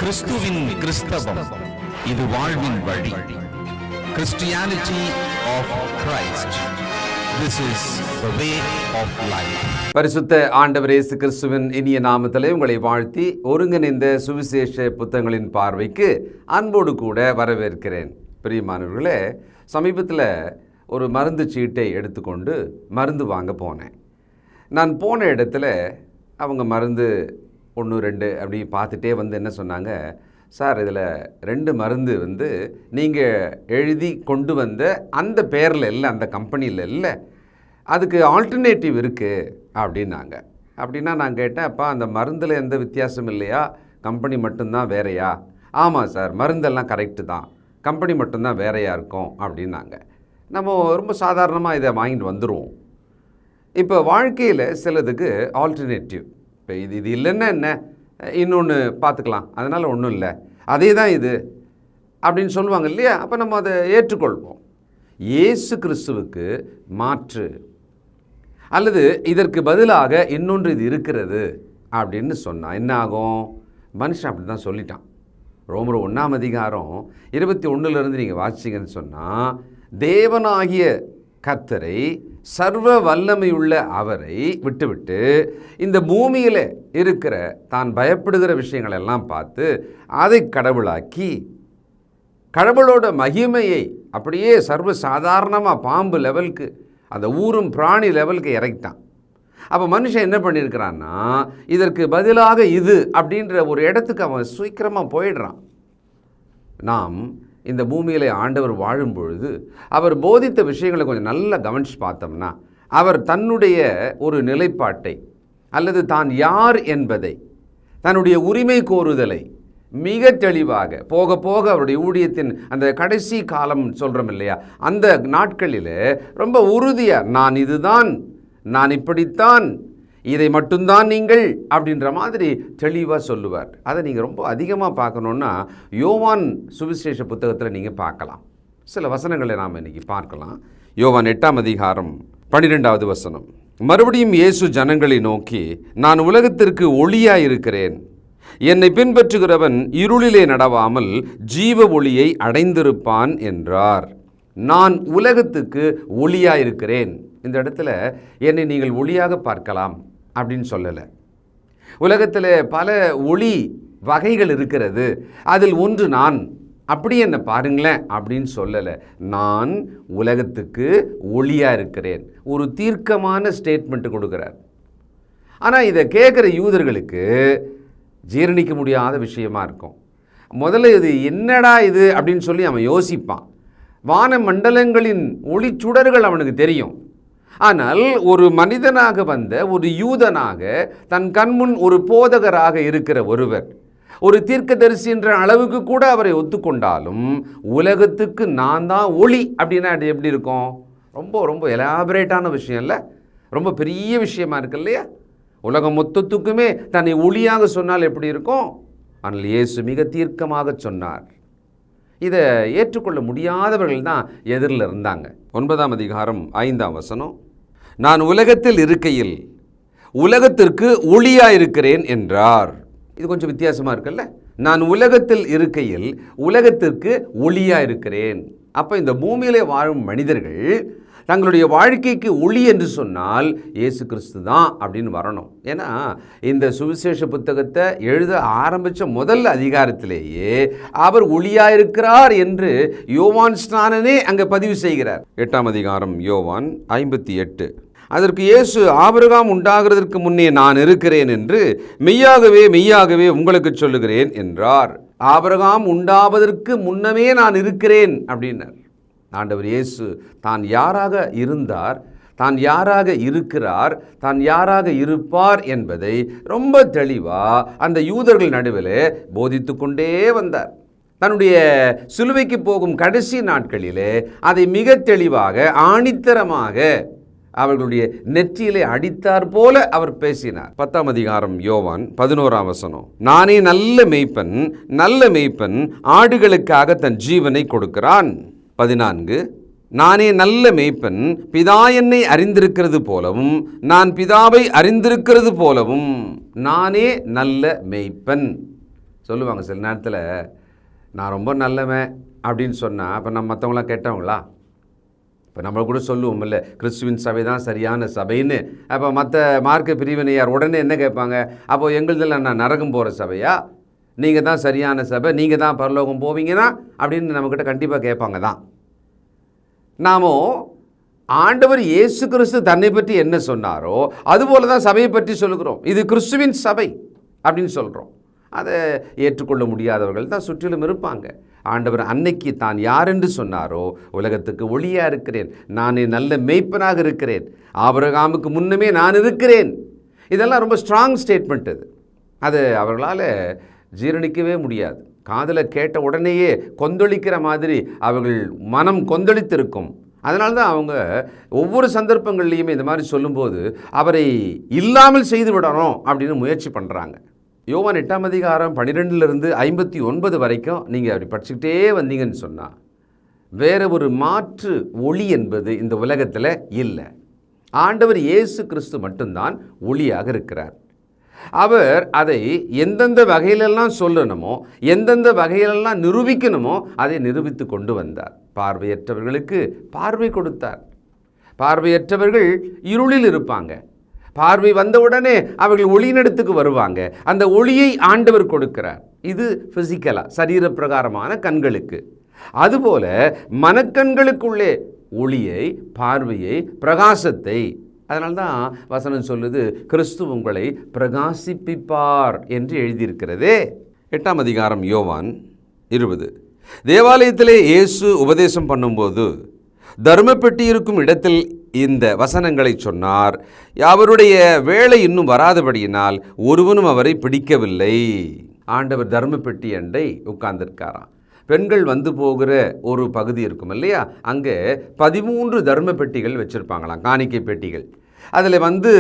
கிறிஸ்துவின் கிறிஸ்தவம், இது வாழ்வின் வழி. Christianity of Christ, this is the way of life. பரிசுத்த ஆண்டவர் இயேசு கிறிஸ்துவின் இனிய நாமத்திலே உங்களை வாழ்த்தி ஒருங்கிணைந்த சுவிசேஷ புத்தகங்களின் பார்வைக்கு அன்போடு கூட வரவேற்கிறேன். பிரியமானவர்களே, சமீபத்தில் ஒரு மருந்து சீட்டை எடுத்துக்கொண்டு மருந்து வாங்க போனேன். நான் போன இடத்துல அவங்க மருந்து 1, 2 அப்படி பார்த்துட்டே என்ன சொன்னாங்க, சார் இதில் 2 மருந்து நீங்கள் எழுதி கொண்டு வந்த அந்த பேரில் இல்லை, அந்த கம்பெனியில் இல்லை, அதுக்கு ஆல்டர்னேட்டிவ் இருக்குது அப்படின்னாங்க. அப்படின்னா நான் கேட்டேன், அப்பா அந்த மருந்தில் எந்த வித்தியாசம் இல்லையா, கம்பெனி மட்டும்தான் வேறையா? ஆமாம் சார், மருந்தெல்லாம் கரெக்டு தான், கம்பெனி மட்டும்தான் வேறையா இருக்கும் அப்படின்னாங்க. நம்ம ரொம்ப சாதாரணமாக இதை வாங்கிட்டு வந்துடுவோம். இப்போ வாழ்க்கையில் சிலதுக்கு ஆல்டர்னேட்டிவ், இப்போ இது இல்லைன்னா என்ன, இன்னொன்று பார்த்துக்கலாம், அதனால் ஒன்றும் இல்லை, அதே தான் இது அப்படின்னு சொல்லுவாங்க இல்லையா? அப்போ நம்ம அதை ஏற்றுக்கொள்வோம். இயேசு கிறிஸ்துவுக்கு மாற்று அல்லது இதற்கு பதிலாக இன்னொன்று இது இருக்கிறது அப்படின்னு சொன்னால் என்ன ஆகும்? மனுஷன் அப்படி தான் சொல்லிட்டான். ரோமர் 1 அதிகாரம் 21 நீங்கள் வாசிச்சிங்கன்னு சொன்னால், தேவனாகிய கர்த்தரை, சர்வ வல்லமையுள்ள அவரை விட்டுவிட்டு இந்த பூமியில் இருக்கிற தான் பயப்படுகிற விஷயங்களெல்லாம் பார்த்து அதை கடவுளாக்கி கடவுளோட மகிமையை அப்படியே சர்வ சாதாரணமாக பாம்பு லெவலுக்கு, அந்த ஊரும் பிராணி லெவலுக்கு இறக்கிட்டான். அப்போ மனுஷன் என்ன பண்ணியிருக்கிறான்னா, இதற்கு பதிலாக இது அப்படின்ற ஒரு இடத்துக்கு அவன் சீக்கிரமாக போயிடுறான். நாம் இந்த பூமியில் ஆண்டவர் வாழும் பொழுது அவர் போதித்த விஷயங்களை கொஞ்சம் நல்லா கவனித்து பார்த்தோம்னா, அவர் தன்னுடைய ஒரு நிலைப்பாட்டை அல்லது தான் யார் என்பதை, தன்னுடைய உரிமை கோருதலை மிக தெளிவாக போக போக அவருடைய ஊழியத்தின் அந்த கடைசி காலம் சொல்கிறோம் இல்லையா, அந்த நாட்களில் ரொம்ப உறுதியாக நான் இதுதான், நான் இப்படித்தான், இதை மட்டும்தான் நீங்கள் அப்படின்ற மாதிரி தெளிவாக சொல்லுவார். அதை நீங்கள் ரொம்ப அதிகமாக பார்க்கணுன்னா யோவான் சுவிசேஷ புத்தகத்தில் நீங்கள் பார்க்கலாம். சில வசனங்களை நாம் இன்றைக்கி பார்க்கலாம். யோவான் 8 அதிகாரம் 12வது வசனம். மறுபடியும் இயேசு ஜனங்களை நோக்கி, நான் உலகத்திற்கு ஒளியாய் இருக்கிறேன், என்னை பின்பற்றுகிறவன் இருளிலே நடவாமல் ஜீவ ஒளியை அடைந்திருப்பான் என்றார். நான் உலகத்துக்கு ஒளியாக இருக்கிறேன். இந்த இடத்துல என்னை நீங்கள் ஒளியாக பார்க்கலாம் அப்படின்னு சொல்லலை. உலகத்தில் பல ஒளி வகைகள் இருக்கிறது, அதில் ஒன்று நான், அப்படி என்ன பாருங்களேன் அப்படின்னு சொல்லலை. நான் உலகத்துக்கு ஒளியாக இருக்கிறேன். ஒரு தீர்க்கமான ஸ்டேட்மெண்ட் கொடுக்குறார். ஆனால் இதை கேட்குற யூதர்களுக்கு ஜீரணிக்க முடியாத விஷயமா இருக்கும். முதல்ல இது என்னடா இது அப்படின்னு சொல்லி அவன் யோசிப்பான். வான மண்டலங்களின் ஒளிச்சுடர்கள் அவனுக்கு தெரியும். ஆனால் ஒரு மனிதனாக வந்த ஒரு யூதனாக தன் கண்முன் ஒரு போதகராக இருக்கிற ஒருவர், ஒரு தீர்க்கதரிசி என்ற அளவுக்கு கூட அவரை ஒத்துக்கொண்டாலும், உலகத்துக்கு நான் தான் ஒளி அப்படின்னா அது எப்படி இருக்கும்? ரொம்ப ரொம்ப எலாபரேட்டான விஷயம் இல்லை, ரொம்ப பெரிய விஷயமா இருக்கு இல்லையா? உலகம் மொத்தத்துக்குமே தன்னை ஒளியாக சொன்னால் எப்படி இருக்கும்? ஆனால் இயேசு மிக தீர்க்கமாக சொன்னார். இதை ஏற்றுக்கொள்ள முடியாதவர்கள் தான் எதிரில் இருந்தாங்க. 9 அதிகாரம் 5 வசனம். நான் உலகத்தில் இருக்கையில் உலகத்திற்கு ஒளியாயிருக்கிறேன் என்றார். இது கொஞ்சம் வித்தியாசமாக இருக்குல்ல? நான் உலகத்தில் இருக்கையில் உலகத்திற்கு ஒளியாயிருக்கிறேன். அப்போ இந்த பூமியிலே வாழும் மனிதர்கள் தங்களுடைய வாழ்க்கைக்கு ஒளி என்று சொன்னால் இயேசு கிறிஸ்து தான் அப்படின்னு வரணும். ஏன்னா இந்த சுவிசேஷ புத்தகத்தை எழுத ஆரம்பித்த முதல் அதிகாரத்திலேயே அவர் ஒளியாயிருக்கிறார் என்று யோவான் ஸ்நானனே அங்கே பதிவு செய்கிறார். 8 அதிகாரம் யோவான் 58. அதற்கு இயேசு, ஆபிரகாம் உண்டாகிறதற்கு முன்னே நான் இருக்கிறேன் என்று மெய்யாகவே மெய்யாகவே உங்களுக்கு சொல்லுகிறேன் என்றார். ஆபிரகாம் உண்டாவதற்கு முன்னமே நான் இருக்கிறேன் அப்படின்னார். ஆண்டவர் இயேசு தான் யாராக இருந்தார், தான் யாராக இருக்கிறார், தான் யாராக இருப்பார் என்பதை ரொம்ப தெளிவாக அந்த யூதர்கள் நடுவில் போதித்து கொண்டே வந்தார். தன்னுடைய சிலுவைக்கு போகும் கடைசி நாட்களிலே அதை மிக தெளிவாக ஆணித்தரமாக அவர்களுடைய நெற்றியிலே அடித்தார் போல அவர் பேசினார். 10 அதிகாரம் யோவான் 11 வசனம். நானே நல்ல மேய்ப்பன், நல்ல மேய்ப்பன் ஆடுகளுக்காக தன் ஜீவனை கொடுக்கிறான். 14. நானே நல்ல மேய்ப்பன், பிதா என்னை அறிந்திருக்கிறது போலவும் நான் பிதாவை அறிந்திருக்கிறது போலவும். நானே நல்ல மேய்ப்பன். சொல்லுவாங்க சில நேரத்தில், நான் ரொம்ப நல்லவன் அப்படின்னு சொன்னால் அப்போ நம்ம மற்றவங்களாம் கேட்டவங்களா? இப்போ நம்ம கூட சொல்லுவோம் இல்லை, கிறிஸ்துவின் சபை தான் சரியான சபைன்னு. அப்போ மற்ற மார்க்க பிரிவினையார் உடனே என்ன கேட்பாங்க? அப்போது எங்களுதில் நான் நரகம் போகிற சபையா? நீங்கள் தான் சரியான சபை, நீங்கள் தான் பரலோகம் போவீங்கன்னா அப்படின்னு நம்மக்கிட்ட கண்டிப்பாக கேட்பாங்க தான். நாமோ ஆண்டவர் இயேசு கிறிஸ்து தன்னை பற்றி என்ன சொன்னாரோ அதுபோல தான் சபையை பற்றி சொல்லுகிறோம். இது கிறிஸ்துவின் சபை அப்படின்னு சொல்கிறோம். அதை ஏற்றுக்கொள்ள முடியாதவர்கள் தான் சுற்றிலும் இருப்பாங்க. ஆண்டவர் அன்னைக்கு தான் யார் என்று சொன்னாரோ, உலகத்துக்கு ஒளியாக இருக்கிறேன், நானே நல்ல மேய்ப்பனாக இருக்கிறேன், ஆபிரகாமுக்கு முன்னமே நான் இருக்கிறேன். இதெல்லாம் ரொம்ப ஸ்ட்ராங் ஸ்டேட்மெண்ட். அது அவர்களால் ஜீரணிக்கவே முடியாது. காதில் கேட்ட உடனேயே கொந்தளிக்கிற மாதிரி அவர்கள் மனம் கொந்தளித்திருக்கும். அதனால தான் அவங்க ஒவ்வொரு சந்தர்ப்பங்கள்லையுமே இந்த மாதிரி சொல்லும்போது அவரை இல்லாமல் செய்து விடணும் அப்படின்னு முயற்சி பண்ணுறாங்க. யோவான் 8ஆம் அதிகாரம் 12லிருந்து 59 வரைக்கும் நீங்கள் அப்படி படிச்சுக்கிட்டே வந்தீங்கன்னு சொன்னால் வேறு ஒரு மாற்று ஒளி என்பது இந்த உலகத்தில் இல்லை. ஆண்டவர் இயேசு கிறிஸ்து மட்டும்தான் ஒளியாக இருக்கிறார். அவர் அதை எந்தெந்த வகையிலெல்லாம் சொல்லணுமோ, எந்தெந்த வகையிலெல்லாம் நிரூபிக்கணுமோ அதை நிரூபித்து கொண்டு வந்தார். பார்வையற்றவர்களுக்கு பார்வை கொடுத்தார். பார்வையற்றவர்கள் இருளில் இருப்பாங்க, பார்வை வந்தவுடனே அவர்கள் ஒளியினிடத்துக்கு வருவாங்க. அந்த ஒளியை ஆண்டவர் கொடுக்கிறார். இது ஃபிசிக்கலாக சரீர பிரகாரமான கண்களுக்கு. அதுபோல மனக்கண்களுக்குள்ளே ஒளியை, பார்வையை, பிரகாசத்தை. அதனால்தான் வசனம் சொல்லுது, கிறிஸ்து உங்களை பிரகாசிப்பிப்பார் என்று எழுதியிருக்கிறதே. 8ஆம் அதிகாரம் யோவான் 20. தேவாலயத்திலே இயேசு உபதேசம் பண்ணும்போது தர்மப்பெட்டி இருக்கும் இடத்தில் இந்த வசனங்களை சொன்னார். அவருடைய வேலை இன்னும் வராதபடியினால் ஒருவனும் அவரை பிடிக்கவில்லை. ஆண்டவர் தர்மப்பெட்டி அண்டை உட்கார்ந்திருக்காராம். பெண்கள் வந்து போகிற ஒரு பகுதி இருக்கும் இல்லையா, அங்கே 13 தர்ம பெட்டிகள் வச்சுருப்பாங்களாம், காணிக்கை பெட்டிகள். அதில் வந்து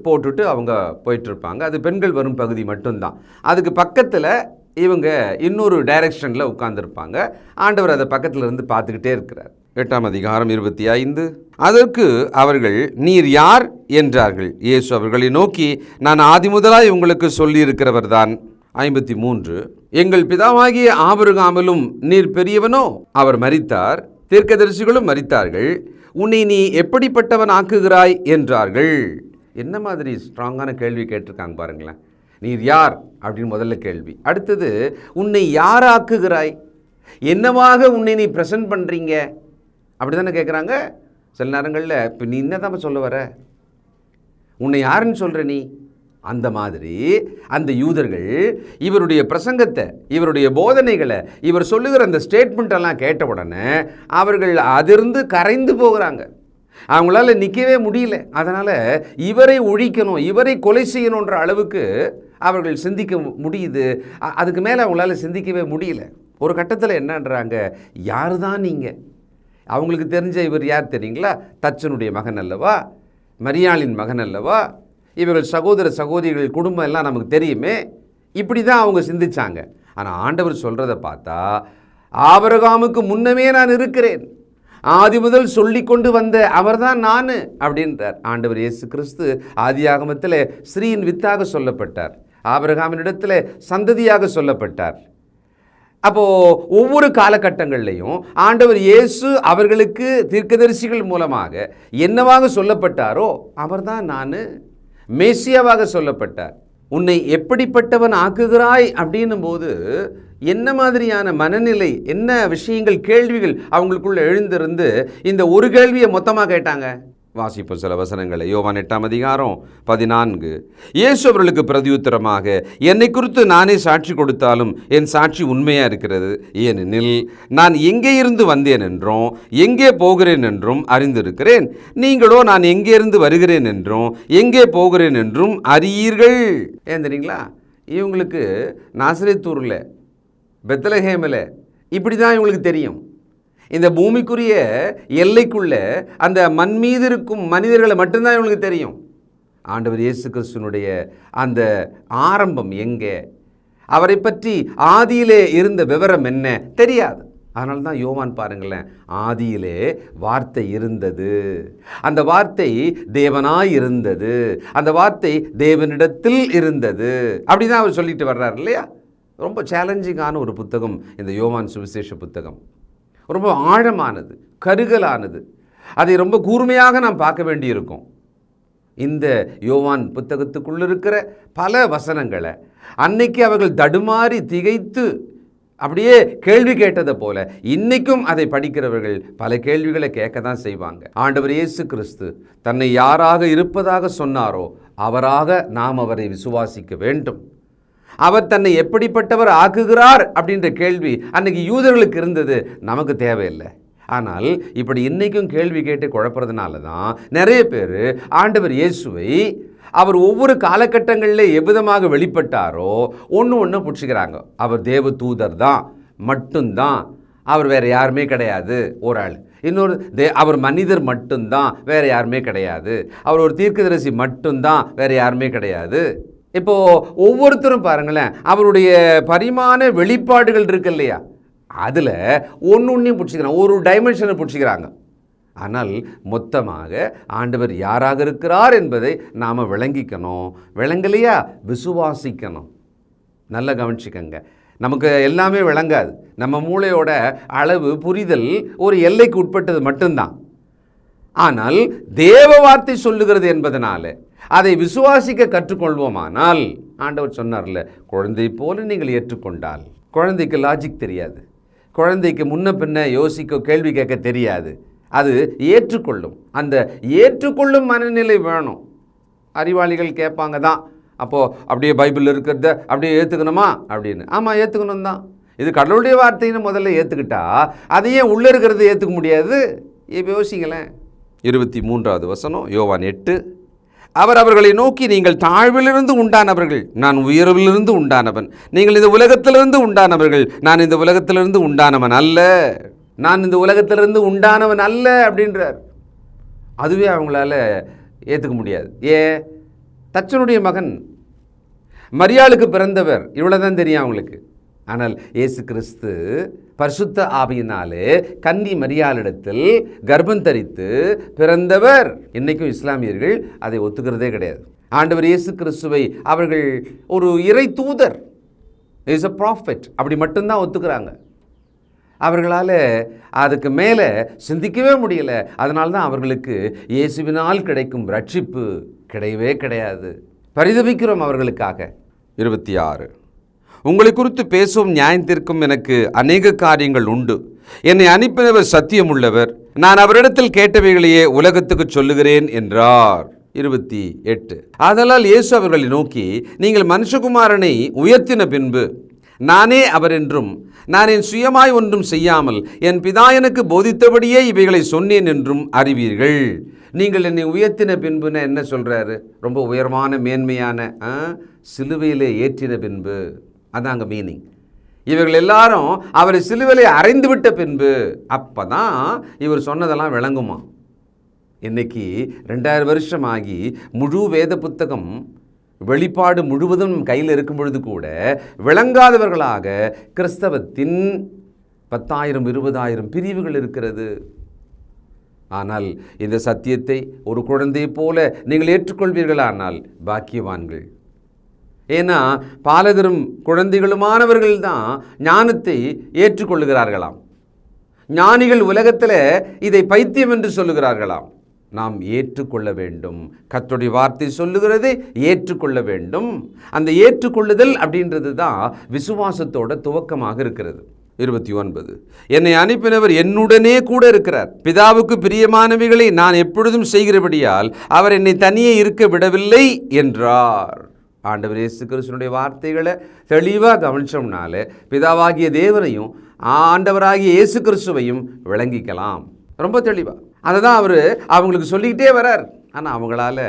போட்டுட்டு அவங்க போயிட்டுருப்பாங்க. அது பெண்கள் வரும் பகுதி மட்டும்தான். அதுக்கு பக்கத்தில் இவங்க இன்னொரு டைரக்ஷனில் உட்கார்ந்துருப்பாங்க. ஆண்டவர் அதை பக்கத்தில் இருந்து பார்த்துக்கிட்டே இருக்கிறார். 8ஆம் அதிகாரம் 25. அதற்கு அவர்கள், நீர் யார் என்றார்கள். இயேசு அவர்களை நோக்கி, நான் ஆதிமுதலாய் உங்களுக்கு சொல்லியிருக்கிறவர் தான். 53. எங்கள் பிதாவாகிய ஆபிரகாமிலும் நீர் பெரியவனோ? அவர் மரித்தார், தீர்க்கதரிசிகளும் மரித்தார்கள், உன்னை நீ எப்படிப்பட்டவன் ஆக்குகிறாய் என்றார்கள். என்ன மாதிரி ஸ்ட்ராங்கான கேள்வி கேட்டிருக்காங்க பாருங்களேன். நீர் யார் அப்படின்னு முதல்ல கேள்வி. அடுத்தது, உன்னை யார் ஆக்குகிறாய், என்னவாக உன்னை நீ ப்ரெசன்ட் பண்ணுறீங்க அப்படி தானே கேட்குறாங்க. சில நேரங்களில் இப்போ நீ என்ன தான் சொல்ல வர, உன்னை யாருன்னு சொல்கிற நீ? அந்த மாதிரி அந்த யூதர்கள் இவருடைய பிரசங்கத்தை, இவருடைய போதனைகளை, இவர் சொல்லுகிற அந்த ஸ்டேட்மெண்ட்டெல்லாம் கேட்ட உடனே அவர்கள் அதிர்ந்து கரைந்து போகிறாங்க. அவங்களால நிற்கவே முடியல. அதனால் இவரை ஒழிக்கணும், இவரை கொலை செய்யணுன்ற அளவுக்கு அவர்கள் சிந்திக்க முடியுது. அதுக்கு மேலே அவங்களால சிந்திக்கவே முடியல. ஒரு கட்டத்தில் என்னன்றாங்க, யார் தான் நீங்கள்? அவங்களுக்கு தெரிஞ்ச இவர் யார் தெரியுங்களா? தச்சனுடைய மகன் அல்லவா, மரியாளின் மகன் அல்லவா, இவர்கள் சகோதர சகோதரிகள் குடும்பம் எல்லாம் நமக்கு தெரியுமே. இப்படி தான் அவங்க சிந்திச்சாங்க. ஆனால் ஆண்டவர் சொல்கிறத பார்த்தா, ஆபிரகாமுக்கு முன்னமே நான் இருக்கிறேன், ஆதி முதல் சொல்லி கொண்டு வந்த அவர்தான் நான் அப்படின்றார். ஆண்டவர் இயேசு கிறிஸ்து ஆதியாகமத்தில் ஸ்ரீயின் வித்தாக சொல்லப்பட்டார், ஆபிரகாமினிடத்தில் சந்ததியாக சொல்லப்பட்டார். அப்போது ஒவ்வொரு காலகட்டங்கள்லையும் ஆண்டவர் இயேசு அவர்களுக்கு தீர்க்கதரிசிகள் மூலமாக என்னவாக சொல்லப்பட்டாரோ அவர்தான் நான் மேசியாவாக சொல்லப்பட்டார். உன்னை எப்படிப்பட்டவன் ஆக்குகிறாய் அப்படின்னும் போது என்ன மாதிரியான மனநிலை, என்ன விஷயங்கள், கேள்விகள் அவங்களுக்குள்ள எழுந்திருந்து இந்த ஒரு கேள்வியை மொத்தமாக கேட்டாங்க. வாசிப்போம் சில வசனங்களை. யோவான் 8ஆம் அதிகாரம் 14. இயேசு அவர்களுக்கு பிரதியுத்தரமாக, என்னை குறித்து நானே சாட்சி கொடுத்தாலும் என் சாட்சி உண்மையாக இருக்கிறது. ஏனெனில் நான் எங்கே இருந்து வந்தேன் என்றும் எங்கே போகிறேன் என்றும் அறிந்திருக்கிறேன். நீங்களோ நான் எங்கே இருந்து வருகிறேன் என்றும் எங்கே போகிறேன் என்றும் அறியீர்கள். ஏன் தெரியுங்களா? இவங்களுக்கு நாசரேத்தூரில், பெத்லஹேமில் இப்படி தான் இவங்களுக்கு தெரியும். இந்த பூமிக்குரிய எல்லைக்குள்ள அந்த மண் மீது இருக்கும் மனிதர்களை மட்டும்தான் இவங்களுக்கு தெரியும். ஆண்டவர் இயேசு கிறிஸ்துனுடைய அந்த ஆரம்பம் எங்கே, அவரை பற்றி ஆதியிலே இருந்த விவரம் என்ன தெரியாது. அதனால தான் யோவான் பாருங்களேன், ஆதியிலே வார்த்தை இருந்தது, அந்த வார்த்தை தேவனாய் இருந்தது, அந்த வார்த்தை தேவனிடத்தில் இருந்தது, அப்படிதான் அவர் சொல்லிட்டு வர்றார் இல்லையா? ரொம்ப சேலஞ்சிங்கான ஒரு புத்தகம் இந்த யோவான் சுவிசேஷ புத்தகம். ரொம்ப ஆழமானது, கருகலானது. அதை ரொம்ப கூர்மையாக நாம் பார்க்க வேண்டியிருக்கும். இந்த யோவான் புத்தகத்துக்குள்ள இருக்கிற பல வசனங்களை அன்னைக்கு அவர்கள் தடுமாறி திகைத்து அப்படியே கேள்வி கேட்டதை போல இன்னைக்கும் அதை படிக்கிறவர்கள் பல கேள்விகளை கேட்க தான் செய்வாங்க. ஆண்டவர் இயேசு கிறிஸ்து தன்னை யாராக இருப்பதாக சொன்னாரோ அவராக நாம் அவரை விசுவாசிக்க வேண்டும். அவர் தன்னை எப்படிப்பட்டவர் ஆக்குகிறார் அப்படின்ற கேள்வி அன்னைக்கு யூதர்களுக்கு இருந்தது, நமக்கு தேவையில்லை. ஆனால் இப்படி இன்றைக்கும் கேள்வி கேட்டு குழப்பறதுனால தான் நிறைய பேர் ஆண்டவர் இயேசுவை அவர் ஒவ்வொரு காலகட்டங்களில் எவ்விதமாக வெளிப்பட்டாரோ ஒன்று பிடிச்சிக்கிறாங்க. அவர் தேவ தூதர் தான், மட்டும்தான், அவர் வேறு யாருமே கிடையாது ஒரு ஆள். இன்னொரு அவர் மனிதர் மட்டும்தான், வேறு யாருமே கிடையாது. அவர் ஒரு தீர்க்கதரிசி மட்டும்தான், வேறு யாருமே கிடையாது. இப்போது ஒவ்வொருத்தரும் பாருங்களேன், அவருடைய பரிமாண வெளிப்பாடுகள் இருக்கு இல்லையா, அதில் ஒன்றையும் பிடிச்சிக்கிறாங்க, ஒரு டைமென்ஷனை பிடிச்சிக்கிறாங்க. ஆனால் மொத்தமாக ஆண்டவர் யாராக இருக்கிறார் என்பதை நாம் விளங்கிக்கணும். விளங்கலையா, விசுவாசிக்கணும். நல்லா கவனிச்சுக்கங்க. நமக்கு எல்லாமே விளங்காது. நம்ம மூளையோட அளவு புரிதல் ஒரு எல்லைக்கு உட்பட்டது மட்டும்தான். ஆனால் தேவ வார்த்தை சொல்லுகிறது என்பதனால அதை விசுவாசிக்க கற்றுக்கொள்வோமானால், ஆண்டவர் சொன்னார்ல, குழந்தை போல நீங்கள் ஏற்றுக்கொண்டால். குழந்தைக்கு லாஜிக் தெரியாது, குழந்தைக்கு முன்ன பின்ன யோசிக்க கேள்வி கேட்க தெரியாது. அது ஏற்றுக்கொள்ளும். அந்த ஏற்றுக்கொள்ளும் மனநிலை வேணும். அறிவாளிகள் கேட்பாங்க தான், அப்போது அப்படியே பைபிள் இருக்கிறத அப்படியே ஏற்றுக்கணுமா அப்படின்னு. ஆமாம், ஏற்றுக்கணும் தான். இது கடவுளுடைய வார்த்தைன்னு முதல்ல ஏற்றுக்கிட்டா அதையே உள்ளே இருக்கிறத ஏற்றுக்க முடியாது. இப்போ யோசிங்களேன். 23வது வசனம், யோவான் 8. அவர் அவர்களை நோக்கி, நீங்கள் தாழ்விலிருந்து உண்டானவர்கள், நான் உயர்விலிருந்து உண்டானவன். நீங்கள் இந்த உலகத்திலிருந்து உண்டானவர்கள், நான் இந்த உலகத்திலிருந்து உண்டானவன் அல்ல. நான் இந்த உலகத்திலிருந்து உண்டானவன் அல்ல அப்படின்றார். அதுவே அவங்களால ஏற்றுக்க முடியாது. தச்சனுடைய மகன், மரியாளுக்கு பிறந்தவர், இவ்வளோதான் தெரியும் அவங்களுக்கு. ஆனால் இயேசு கிறிஸ்து பரிசுத்த ஆவியினாலே கன்னி மரியாளிடத்தில் கர்ப்பம் தரித்து பிறந்தவர். இன்றைக்கும் இஸ்லாமியர்கள் அதை ஒத்துக்கிறதே கிடையாது. ஆண்டவர் இயேசு கிறிஸ்துவை அவர்கள் ஒரு இறை தூதர், இஸ் அ ப்ராஃபெட், அப்படி மட்டும்தான் ஒத்துக்கிறாங்க. அவர்களால் அதுக்கு மேலே சிந்திக்கவே முடியல. அதனால தான் அவர்களுக்கு இயேசுவினால் கிடைக்கும் ரட்சிப்பு கிடையவே கிடையாது. பரிதபிக்கிறோம் அவர்களுக்காக. 26. உங்களை குறித்து பேசவும் நியாயத்திற்கும் எனக்கு அநேக காரியங்கள் உண்டு. என்னை அனுப்பினவர் சத்தியமுள்ளவர், நான் அவரிடத்தில் கேட்டவைகளையே உலகத்துக்கு சொல்லுகிறேன் என்றார். 28. ஆதலால் இயேசு அவர்களை நோக்கி, நீங்கள் மனுஷகுமாரனை உயர்த்தின பின்பு நானே அவர் என்றும், நான் என் சுயமாய் ஒன்றும் செய்யாமல் என் பிதா எனக்கு போதித்தபடியே இவைகளை சொன்னேன் என்றும் அறிவீர்கள். நீங்கள் என்னை உயர்த்தின பின்புன்னு என்ன சொல்கிறாரு? ரொம்ப உயர்வான மேன்மையான சிலுவையிலே ஏற்றின பின்பு, அதாங்க மீனிங். இவர்கள் எல்லாரும் அவரை சிலுவையிலே அறைந்து விட்ட பின்பு அப்போ தான் இவர் சொன்னதெல்லாம் விளங்குமா. இன்றைக்கி 2000 வருஷம் ஆகி முழு வேத புத்தகம் வெளிப்பாடு முழுவதும் கையில் இருக்கும் பொழுது கூட விளங்காதவர்களாக கிறிஸ்தவத்தின் 10,000 20,000 பிரிவுகள் இருக்கிறது. ஆனால் இந்த சத்தியத்தை ஒரு குழந்தை போல நீங்கள் ஏற்றுக்கொள்வீர்களானால் பாக்கியவான்கள். ஏன்னா பாலகரும் குழந்தைகளுமானவர்கள் தான் ஞானத்தை ஏற்றுக்கொள்ளுகிறார்களாம். ஞானிகள் உலகத்தில் இதை பைத்தியம் என்று சொல்லுகிறார்களாம். நாம் ஏற்றுக்கொள்ள வேண்டும். கர்த்தருடைய வார்த்தை சொல்லுகிறதை ஏற்றுக்கொள்ள வேண்டும். அந்த ஏற்றுக்கொள்ளுதல் அப்படின்றது தான் விசுவாசத்தோட துவக்கமாக இருக்கிறது. 29. என்னை அனுப்பினவர் என்னுடனே கூட இருக்கிறார். பிதாவுக்கு பிரியமானவைகளை நான் எப்பொழுதும் செய்கிறபடியால் அவர் என்னை தனியே இருக்க விடவில்லை என்றார். ஆண்டவர் இயேசு கிறிஸ்துவினுடைய வார்த்தைகளை தெளிவாக கவனிச்சோம்னாலே பிதாவாகிய தேவனையும் ஆண்டவராகிய இயேசு கிறிஸ்துவையும் விளங்கிக்கலாம் ரொம்ப தெளிவாக. அதை தான் அவர் அவங்களுக்கு சொல்லிக்கிட்டே வரார். ஆனால் அவங்களால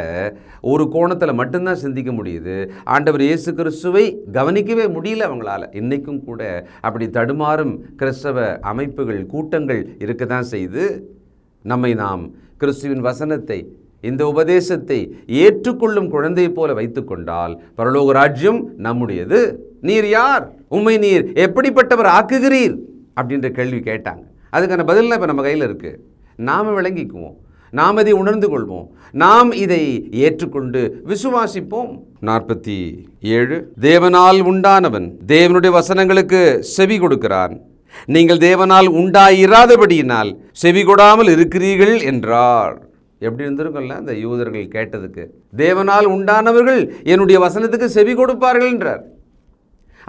ஒரு கோணத்தில் மட்டும்தான் சிந்திக்க முடியுது. ஆண்டவர் இயேசு கிறிஸ்துவை கவனிக்கவே முடியல அவங்களால. இன்றைக்கும் கூட அப்படி தடுமாறும் கிறிஸ்தவ அமைப்புகள், கூட்டங்கள் இருக்க தான் செய்து. நாம் கிறிஸ்துவின் வசனத்தை, இந்த உபதேசத்தை ஏற்றுக்கொள்ளும் குழந்தை போல வைத்து கொண்டால் பரலோக ராஜ்யம் நம்முடையது. நீர் யார்? உம்மை நீர் எப்படிப்பட்டவர் ஆக்குகிறீர் அப்படின்ற கேள்வி கேட்டாங்க. அதுக்கான பதில் இப்போ நம்ம கையில் இருக்குது. நாம் விளங்கிக்குவோம். நாம் இதை உணர்ந்து கொள்வோம், நாம் இதை ஏற்றுக்கொண்டு விசுவாசிப்போம். 47 தேவனால் உண்டானவன் தேவனுடைய வசனங்களுக்கு செவி கொடுக்கிறான், நீங்கள் தேவனால் உண்டாயிராதபடியினால் செவி கொடாமல் இருக்கிறீர்கள் என்றார். எப்படி இருந்திருக்கும்ல அந்த யூதர்கள் கேட்டதுக்கு, தேவனால் உண்டானவர்கள் என்னுடைய வசனத்துக்கு செவி கொடுப்பார்கள் என்றார்.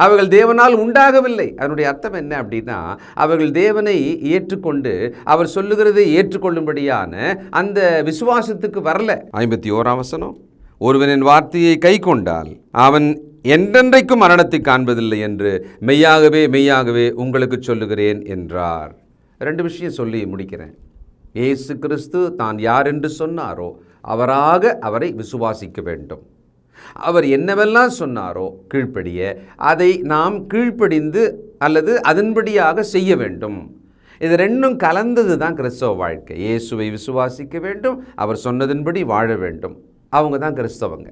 அவர்கள் தேவனால் உண்டாகவில்லை. அதனுடைய அர்த்தம் என்ன அப்படின்னா, அவர்கள் தேவனை ஏற்றுக்கொண்டு அவர் சொல்லுகிறதை ஏற்றுக்கொள்ளும்படியான அந்த விசுவாசத்துக்கு வரல. 51ஆம் வசனம், ஒருவனின் வார்த்தையை கை கொண்டால் அவன் என்றென்றைக்கும் மரணத்தை காண்பதில்லை என்று மெய்யாகவே மெய்யாகவே உங்களுக்கு சொல்லுகிறேன் என்றார். 2 விஷயம் சொல்லி முடிக்கிறேன். இயேசு கிறிஸ்து தான் யார் என்று சொன்னாரோ அவராக அவரை விசுவாசிக்க வேண்டும். அவர் என்னவெல்லாம் சொன்னாரோ கீழ்ப்படிய, அதை நாம் கீழ்ப்படிந்து அல்லது அதன்படியாக செய்ய வேண்டும். இது ரெண்டும் கலந்தது தான் கிறிஸ்தவ வாழ்க்கை. இயேசுவை விசுவாசிக்க வேண்டும், அவர் சொன்னதின்படி வாழ வேண்டும். அவங்க தான் கிறிஸ்தவங்க.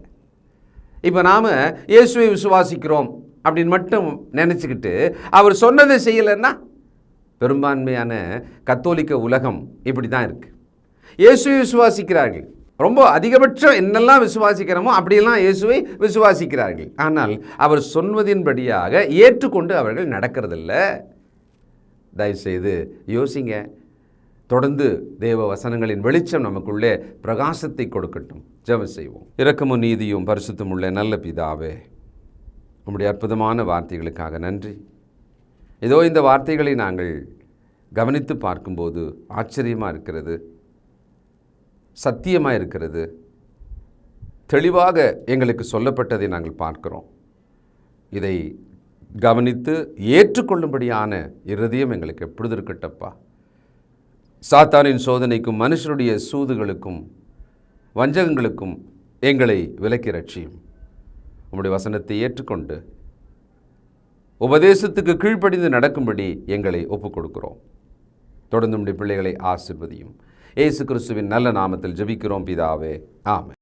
இப்போ நாம் இயேசுவை விசுவாசிக்கிறோம் அப்படின்னு மட்டும் நினச்சிக்கிட்டு அவர் சொன்னதை செய்யலைன்னா, பெரும்பான்மையான கத்தோலிக்க உலகம் இப்படி தான் இருக்குது. இயேசுவை விசுவாசிக்கிறார்கள், ரொம்ப அதிகபட்சம் என்னெல்லாம் விசுவாசிக்கிறோமோ அப்படியெல்லாம் இயேசுவை விசுவாசிக்கிறார்கள். ஆனால் அவர் சொன்னதின்படியாக ஏற்றுக்கொண்டு அவர்கள் நடக்கிறதில்ல. தயவுசெய்து யோசிங்க. தொடர்ந்து தேவ வசனங்களின் வெளிச்சம் நமக்குள்ளே பிரகாசத்தை கொடுக்கட்டும். ஜெபம் செய்வோம். இரக்கமும் நீதியும் பரிசுத்தமும் உள்ள நல்ல பிதாவே, உம்முடைய அற்புதமான வார்த்தைகளுக்காக நன்றி. ஏதோ இந்த வார்த்தைகளை நாங்கள் கவனித்து பார்க்கும்போது ஆச்சரியமாக இருக்கிறது, சத்தியமாக இருக்கிறது, தெளிவாக எங்களுக்கு சொல்லப்பட்டதை நாங்கள் பார்க்கிறோம். இதை கவனித்து ஏற்றுக்கொள்ளும்படியான இருதயம் எங்களுக்கு எப்பொழுது இருக்கட்டப்பா. சாத்தானின் சோதனைக்கும் மனுஷருடைய சூதுகளுக்கும் வஞ்சகங்களுக்கும் எங்களை விலக்கி ரட்சியும். உம்முடைய வசனத்தை ஏற்றுக்கொண்டு உபதேசத்துக்கு கீழ்ப்படிந்து நடக்கும்படி எங்களை ஒப்புக் கொடுக்கிறோம். தொடர்ந்து உம்முடைய பிள்ளைகளை ஆசீர்வதியும். இயேசு கிறிஸ்துவின் நல்ல நாமத்தில் ஜெபிக்கிறோம் பிதாவே, ஆமென்.